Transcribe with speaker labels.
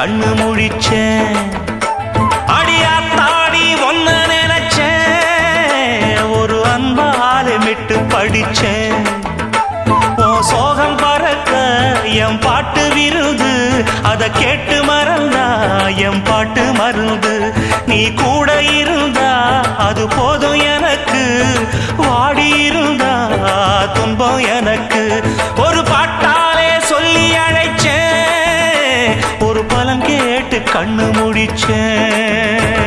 Speaker 1: கண்ணு முழிச்சேன். அடியாத்தாடி ஒன்ன நினைச்சேன், ஒரு அன்பால விட்டு படிச்சேன். ஓ சோகம் பறக்க என் பாட்டு விருது, அத கேட்டு மறந்தா என் பாட்டு மருந்து. நீ கூட இருந்தா அது போதும் எனக்கு, வாடி இருந்தா துன்பம் எனக்கு. ஒரு பாட்டாலே சொல்லி அழைச்சேன், ஒரு பலம் கேட்டு கண்ணு முடிச்சேன்.